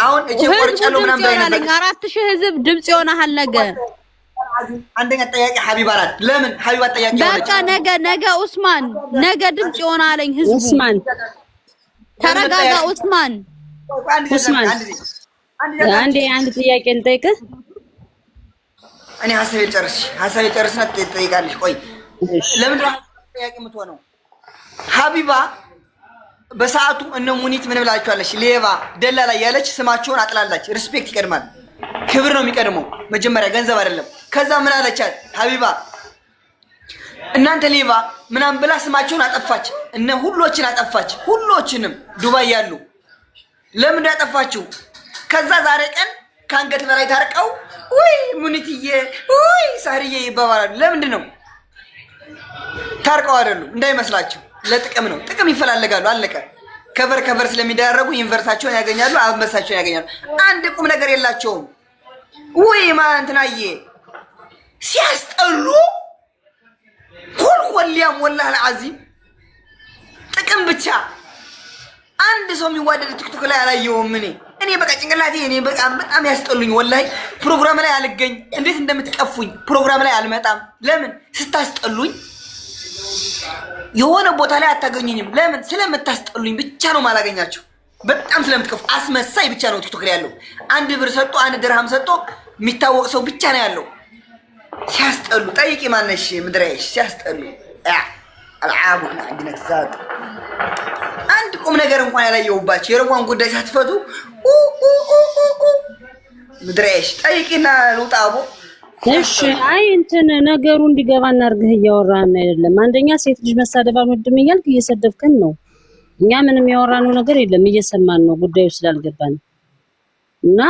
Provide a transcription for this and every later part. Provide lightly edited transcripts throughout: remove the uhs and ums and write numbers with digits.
አሁን እጄ ቆርጫለሁ ምናምን ባይ ነበር። 4000 ህዝብ ድምጽ ይሆናል ነገ። አንደኛ ጠያቂ ሀቢባ ናት። ለምን ሀቢባ ጠያቂ ሆነች? በቃ ነገ ኡስማን ነገ ድምጽ ይሆናል ህዝቡ። ኡስማን ተረጋጋ ኡስማን። አንድ ጥያቄ ልጠይቅህ። እኔ ሀሳቤ ጨርስና ትጠይቃለሽ። ቆይ ለምን ጥያቄ የምትሆነው ሀቢባ በሰዓቱ እነ ሙኒት ምን ብላችኋለች? ሌባ ደላላ ያለች ስማቸውን አጥላላች። ሪስፔክት ይቀድማል፣ ክብር ነው የሚቀድመው። መጀመሪያ ገንዘብ አይደለም። ከዛ ምን አለቻት ሀቢባ? እናንተ ሌባ ምናምን ብላ ስማቸውን አጠፋች። እነ ሁሎችን አጠፋች። ሁሎችንም ዱባይ ያሉ ለምን ያጠፋችው? ከዛ ዛሬ ቀን ከአንገት በላይ ታርቀው ወይ ሙኒትዬ ወይ ሳርዬ ይባባላሉ። ለምንድን ነው ታርቀው? አይደሉም እንዳይመስላችሁ፣ ለጥቅም ነው። ጥቅም ይፈላለጋሉ። አለቀ። ከቨር ስለሚዳረጉ ዩኒቨርሳቸውን ያገኛሉ፣ አንበሳቸውን ያገኛሉ። አንድ ቁም ነገር የላቸውም። ወይ ማንትናዬ ሲያስጠሉ ሁልቆሊያም ወላሂ አልዓዚም ጥቅም ብቻ። አንድ ሰው የሚዋደድ ቲክቶክ ላይ አላየሁም። እኔ በቃ ጭንቅላቴ በጣም ያስጠሉኝ ወላሂ። ፕሮግራም ላይ አልገኝ፣ እንዴት እንደምትቀፉኝ። ፕሮግራም ላይ አልመጣም። ለምን? ስታስጠሉኝ። የሆነ ቦታ ላይ አታገኙኝም። ለምን? ስለምታስጠሉኝ ብቻ ነው ማላገኛቸው። በጣም ስለምትቀፉ አስመሳይ ብቻ ነው ቲክቶክ ላይ ያለው። 1 ብር ሰጥቶ 1 ድርሃም ሰጥቶ የሚታወቅ ሰው ብቻ ነው ያለው። ሲያስጠሉ ጠይቂ ማነሽ ምድራይሽ ሲያስጠሉ አልዓቡና አንድነት ዛት አንድ ቁም ነገር እንኳን ያላየሁባቸው የረዋን ጉዳይ ሳትፈቱ ምድራይሽ ጠይቂና ልውጣቦ። እሺ አይ እንትን ነገሩ እንዲገባ እናርግህ። እያወራን አይደለም። አንደኛ ሴት ልጅ መሳደብ አልወድም እያልክ እየሰደብከን ነው። እኛ ምንም ያወራነው ነገር የለም፣ እየሰማን ነው ጉዳዩ ስላልገባን እና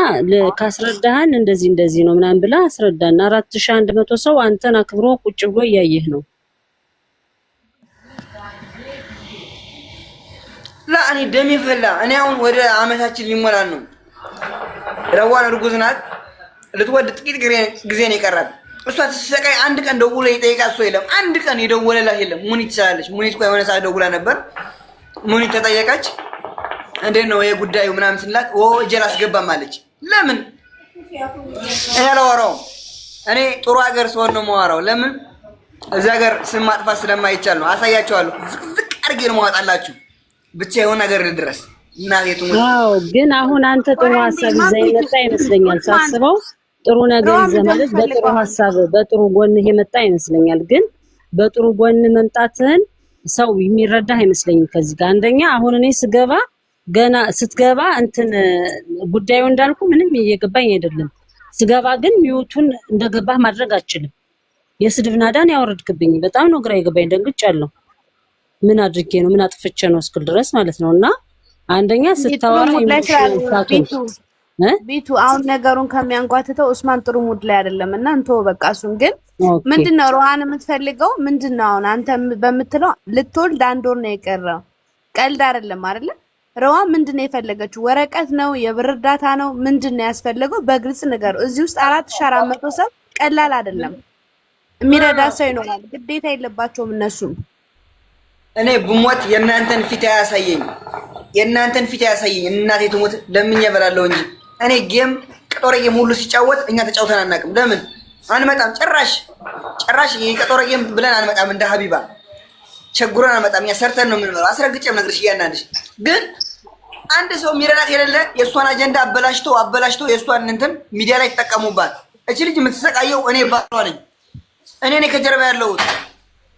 ካስረዳህን እንደዚህ ነው ምናምን ብላ አስረዳና 4100 ሰው አንተን አክብሮ ቁጭ ብሎ እያየህ ነው። እኔ ደሜ ፈላ። እኔ አሁን ወደ አመታችን ሊሞላን ነው። ረዋን እርጉዝ ናት። ልትወድ ጥቂት ጊዜ ነው የቀራት። እሷ ተሰቃይ። አንድ ቀን ደውሎ ይጠይቃት ሰው የለም። አንድ ቀን የደወለላት የለም። ሙኒት ትችላለች። ሙኒት እኮ የሆነ ሰዓት ደውላ ነበር። ሙኒት ተጠየቀች። እንዴት ነው የጉዳዩ ምናምን ስንላት እጄን አስገባም አለች። ለምን? እኔ አላወራውም። እኔ ጥሩ ሀገር ስሆን ነው የማወራው። ለምን? እዚህ ሀገር ስም ማጥፋት ስለማይቻል ነው። አሳያቸዋለሁ። ዝቅ አድርጌ ነው የማወጣላችሁ። ብቻ የሆነ ነገር ድረስ እናቴቱ። አዎ፣ ግን አሁን አንተ ጥሩ ሀሳብ ይዘህ የመጣ ይመስለኛል ሳስበው። ጥሩ ነገር ይዘህ ማለት በጥሩ ሀሳብ በጥሩ ጎን የመጣ ይመስለኛል። ግን በጥሩ ጎን መምጣትህን ሰው የሚረዳህ አይመስለኝም። ከዚህ ጋር አንደኛ አሁን እኔ ስገባ ገና ስትገባ እንትን ጉዳዩ እንዳልኩ ምንም እየገባኝ አይደለም። ስገባ ግን ሚውቱን እንደገባህ ማድረግ አትችልም። የስድብ ናዳን ያወረድክብኝ በጣም ነው ግራ የገባኝ። ደንግጫለሁ። ምን አድርጌ ነው ምን አጥፍቼ ነው እስክል ድረስ ማለት ነውና አንደኛ ስታወራ ቢቱ አሁን ነገሩን ከሚያንጓትተው ኡስማን ጥሩ ሙድ ላይ አይደለም እና እንተው በቃ። እሱን ግን ምንድነው ሮሃን የምትፈልገው ምንድነው? አሁን አንተ በምትለው ልትወልድ 1 ወር ነው የቀረው። ቀልድ አይደለም አይደለ? ሮሃ ምንድነው የፈለገችው? ወረቀት ነው? የብር እርዳታ ነው? ምንድነው ያስፈልገው? በግልጽ ነገር እዚህ ውስጥ 4400 ሰው ቀላል አይደለም። የሚረዳ ሰው ይኖራል። ግዴታ የለባቸውም እነሱም። እኔ ብሞት የእናንተን ፊት አያሳየኝ፣ እናቴ ትሞት ለምኜ እበላለሁ እንጂ እኔ ጌም ቀጦረ ጌም ሁሉ ሲጫወት እኛ ተጫውተን አናውቅም። ለምን አንመጣም? ጭራሽ የቀጦረ ጌም ብለን አንመጣም። እንደ ሀቢባ ቸጉረን አንመጣም። እኛ ሰርተን ነው የምንመጣው። አስረግጬም ነግርሽ እያናንሽ። ግን አንድ ሰው የሚረዳት የሌለ የእሷን አጀንዳ አበላሽቶ የእሷን እንትን ሚዲያ ላይ ተጠቀሙባት። እቺ ልጅ የምትሰቃየው እኔ ባሏ ነኝ። እኔ ከጀርባ ያለሁት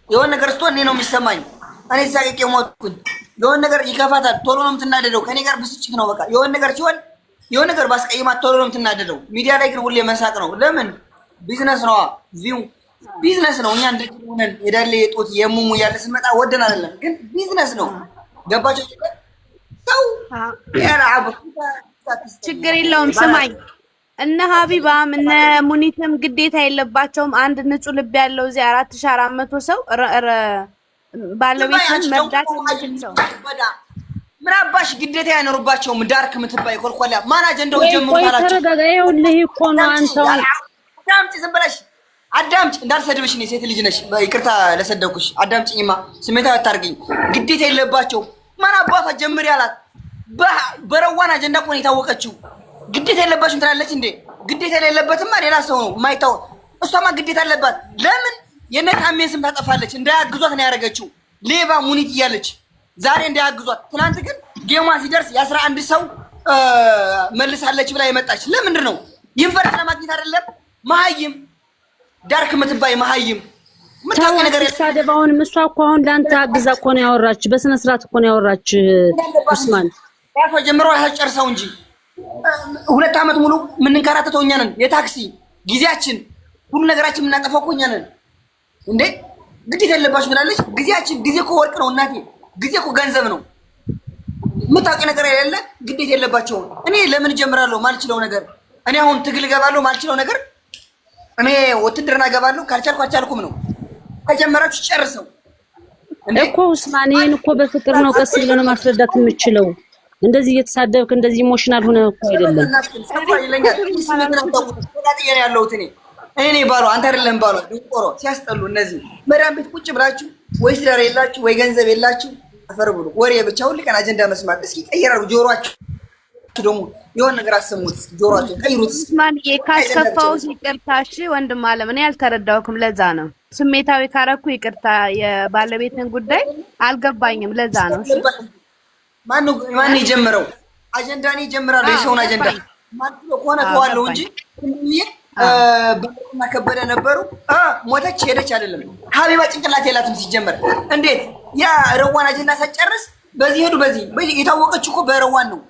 የሆነ ነገር ስትሆን እኔ ነው የሚሰማኝ። እኔ ሳቄ ሞትኩኝ። የሆነ ነገር ይከፋታል፣ ቶሎ ነው የምትናደደው። ከኔ ጋር ብስጭት ነው በቃ። የሆነ ነገር ሲሆን የሆነ ነገር ባስቀይማት ቶሎ ነው የምትናደደው። ሚዲያ ላይ ግን ሁሌ መሳቅ ነው። ለምን? ቢዝነስ ነው። ቪው ቢዝነስ ነው። እኛ እንደሆነን የዳለ የጦት የሙሙ ያለ ስመጣ ወደን አይደለም፣ ግን ቢዝነስ ነው። ገባችሁ? ሰው ያራብ ችግር የለውም። ስማኝ፣ እነ ሀቢባም እነ ሙኒትም ግዴታ የለባቸውም። አንድ ንጹህ ልብ ያለው እዚህ 4400 ሰው ባለቤቱን መርዳት የሚችል ሰው ምን አባሽ ግዴታ ያኖርባቸውም። ዳርክ የምትባይ ኮልኮላ ማን አጀንዳው ጀምሮ ታላችሁ? ተረጋጋ። ይኸውልህ እኮ ነው አንተው አዳምጪ፣ ዝም ብለሽ አዳምጪ። እንዳልሰድብሽ ነው፣ ሴት ልጅ ነሽ። ይቅርታ ለሰደብኩሽ። አዳምጪኝማ፣ ስሜታዊ አታርጊኝ። ግዴታ የለባቸው። ማን አባቷ ጀምሪ አላት? በረዋን አጀንዳ እኮ ነው የታወቀችው። ግዴታ የለባችሁም ትላለች እንዴ? ግዴታ የሌለበትማ ሌላ ሰው ነው የማይታወቅ። እሷማ ግዴታ አለባት። ለምን የነ ታሜን ስም ታጠፋለች? እንዳያግዟት ነው ያደረገችው። ሌባ ሙኒት እያለች ዛሬ እንዳያግዟት። ትናንት ግን ጌማ ሲደርስ የ11 ሰው መልሳለች ብላ የመጣች ለምንድን ነው? ዩኒቨርሲቲ ለማግኘት አይደለም? መሀይም ዳርክ የምትባይ መሀይም ምታውቂ ነገር ሳደባውን እሷ እኮ አሁን ላንተ አግዛ እኮ ነው ያወራች። በስነ ስርዓት እኮ ነው ያወራች። ኡስማን ራሷ ጀምሮ ያጨርሰው እንጂ 2 ዓመት ሙሉ የምንከራተተው እኛ ነን። የታክሲ ጊዜያችን ሁሉ ነገራችን የምናጠፋው እኮ እኛ ነን እንዴ። ግዴታ የለባችሁ ብላለች። ጊዜ እኮ ወርቅ ነው እናቴ። ጊዜ እኮ ገንዘብ ነው። የምታውቂ ነገር የሌለ ግዴታ የለባቸውም። እኔ ለምን ጀምራለሁ ማልችለው ነገር? እኔ አሁን ትግል እገባለሁ ማልችለው ነገር እኔ ውትድርና እገባለሁ ካልቻልኩ አልቻልኩም ነው። ከጀመራችሁ ጨርሰው እኮ ኡስማን፣ ይሄን እኮ በፍቅር ነው ቀስ ብለህ ነው ማስረዳት የምችለው። እንደዚህ እየተሳደብክ እንደዚህ ኢሞሽናል ሆነ እኮ አይደለም። እኔ ባሏ አንተ አይደለም ባሏ ዶቆሮ ሲያስጠሉ እነዚህ መዳም ቤት ቁጭ ብላችሁ ወይ ትዳር የላችሁ ወይ ገንዘብ የላችሁ አፈር ብሉ። ወሬ ብቻ ሁሉ ቀን አጀንዳ መስማት። እስኪ ቀይራሉ ጆሮአችሁ ደግሞ የሆነ ነገር አሰሙት። ጆሮአችሁ ቀይሩት። ኡስማን ካስከፋው ይቅርታሽ ወንድም አለም እኔ አልተረዳሁም። ለዛ ነው ስሜታዊ ካረኩ ይቅርታ። የባለቤትን ጉዳይ አልገባኝም። ለዛ ነው። እሺ ማን የጀመረው አጀንዳ? እኔ ጀምራለሁ የሰውን አጀንዳ ማጥሎ ከሆነ ተዋለው እንጂ በእና ከበደ ነበሩ። ሞተች ሄደች አይደለም። ሀቢባ ጭንቅላት የላትም ሲጀመር። እንዴት ያ ረዋን አጀንዳ ሳጨርስ በዚህ ሄዱ። በዚህ የታወቀችው እኮ በረዋን ነው።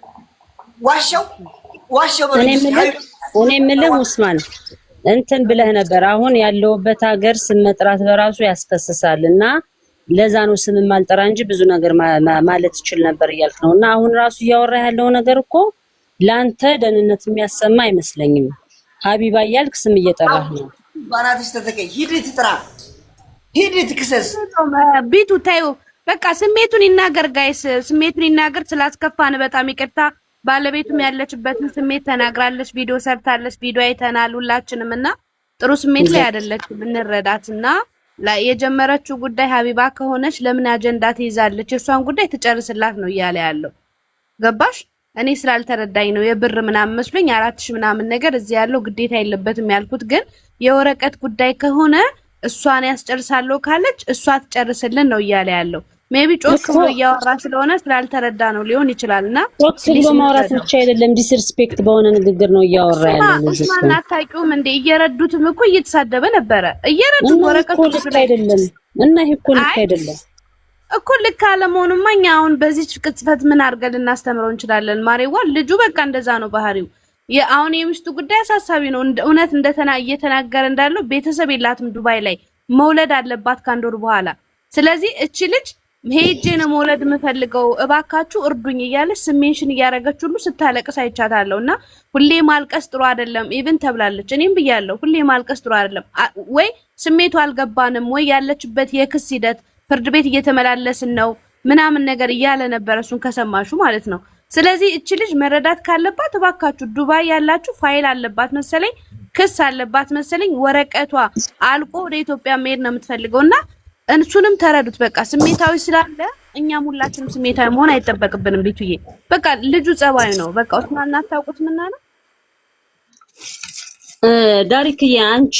ዋሻው እኔ የምልህ ኡስማን እንትን ብለህ ነበር። አሁን ያለውበት ሀገር ስም መጥራት በራሱ ያስከስሳል እና ለዛ ነው ስም ማልጠራ እንጂ ብዙ ነገር ማለት ይችል ነበር እያልክ ነው። እና አሁን ራሱ እያወራ ያለው ነገር እኮ ላንተ ደህንነት የሚያሰማ አይመስለኝም። ሀቢባ እያልክ ስም እየጠራህ ነው። ባናትሽ ተተከይ ሂድ ትጥራ ሂድ ትክሰስ ቢቱ ታዩ በቃ ስሜቱን ይናገር። ጋይስ ስሜቱን ይናገር። ስላስከፋን በጣም ይቅርታ። ባለቤቱም ያለችበትን ስሜት ተናግራለች። ቪዲዮ ሰርታለች። ቪዲዮ አይተናል ሁላችንም እና ጥሩ ስሜት ላይ አይደለችም። እንረዳትና የጀመረችው ጉዳይ ሀቢባ ከሆነች ለምን አጀንዳ ትይዛለች? የሷን ጉዳይ ትጨርስላት ነው እያለ ያለው ገባሽ? እኔ ስላልተረዳኝ ነው የብር ምናምን መስሎኝ 4000 ምናምን ነገር እዚህ ያለው ግዴታ የለበትም ያልኩት። ግን የወረቀት ጉዳይ ከሆነ እሷን ያስጨርሳለሁ ካለች እሷ ትጨርስልን ነው እያለ ያለው። ሜቢ ጮክ ብሎ እያወራ ስለሆነ ስላልተረዳ ነው ሊሆን ይችላልና ጮክ ብሎ ማውራት ብቻ አይደለም ዲስሪስፔክት በሆነ ንግግር ነው እያወራ ያለው። ኡስማን አታውቂውም እንዴ? እየረዱትም እኮ እየተሳደበ ነበረ። እየረዱት ወረቀቱ ላይ አይደለም እና ይሄ እኮ ልክ አይደለም እኮ። ልክ አለመሆኑማ እኛ አሁን በዚህ ቅጽበት ምን አድርገን ልናስተምረው እንችላለን? ማሬዋ ልጁ በቃ እንደዛ ነው ባህሪው። አሁን የሚስቱ ጉዳይ አሳሳቢ ነው። እውነት እየተናገረ እንዳለው ቤተሰብ የላትም ዱባይ ላይ መውለድ አለባት ከአንድ ወር በኋላ። ስለዚህ እቺ ልጅ ሄጄ ነው መውለድ የምፈልገው እባካችሁ እርዱኝ እያለች ስሜንሽን እያደረገች ሁሉ ስታለቅስ አይቻታለሁ። እና ሁሌ ማልቀስ ጥሩ አይደለም ኢቭን ተብላለች። እኔም ብያለሁ ሁሌ ማልቀስ ጥሩ አይደለም። ወይ ስሜቱ አልገባንም ወይ ያለችበት የክስ ሂደት ፍርድ ቤት እየተመላለስን ነው ምናምን ነገር እያለ ነበር፣ እሱን ከሰማሹ ማለት ነው። ስለዚህ እቺ ልጅ መረዳት ካለባት እባካችሁ ዱባይ ያላችሁ ፋይል አለባት መሰለኝ፣ ክስ አለባት መሰለኝ። ወረቀቷ አልቆ ወደ ኢትዮጵያ መሄድ ነው የምትፈልገውና እንሱንም ተረዱት። በቃ ስሜታዊ ስላለ እኛም ሁላችንም ስሜታዊ መሆን አይጠበቅብንም። ቤቱዬ በቃ ልጁ ጸባዩ ነው። በቃ ኡስማን እናታውቁት ምና ነው ዳሪክዬ አንቺ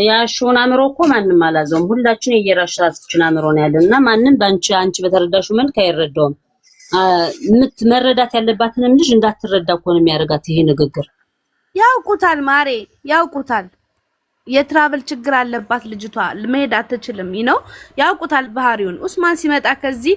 ያሽውን አምሮ እኮ ማንንም አላዘውም። ሁላችን የየራሳችን አምሮ ነው ያለና ማንንም አንቺ በተረዳሹ መልክ አይረዳውም። መረዳት ያለባትንም ልጅ እንዳትረዳ እኮ ነው የሚያደርጋት ይሄ ንግግር። ያውቁታል ማሬ ያውቁታል። የትራቭል ችግር አለባት ልጅቷ፣ መሄድ አትችልም። ያውቁታል ባህሪውን። ኡስማን ሲመጣ ከዚህ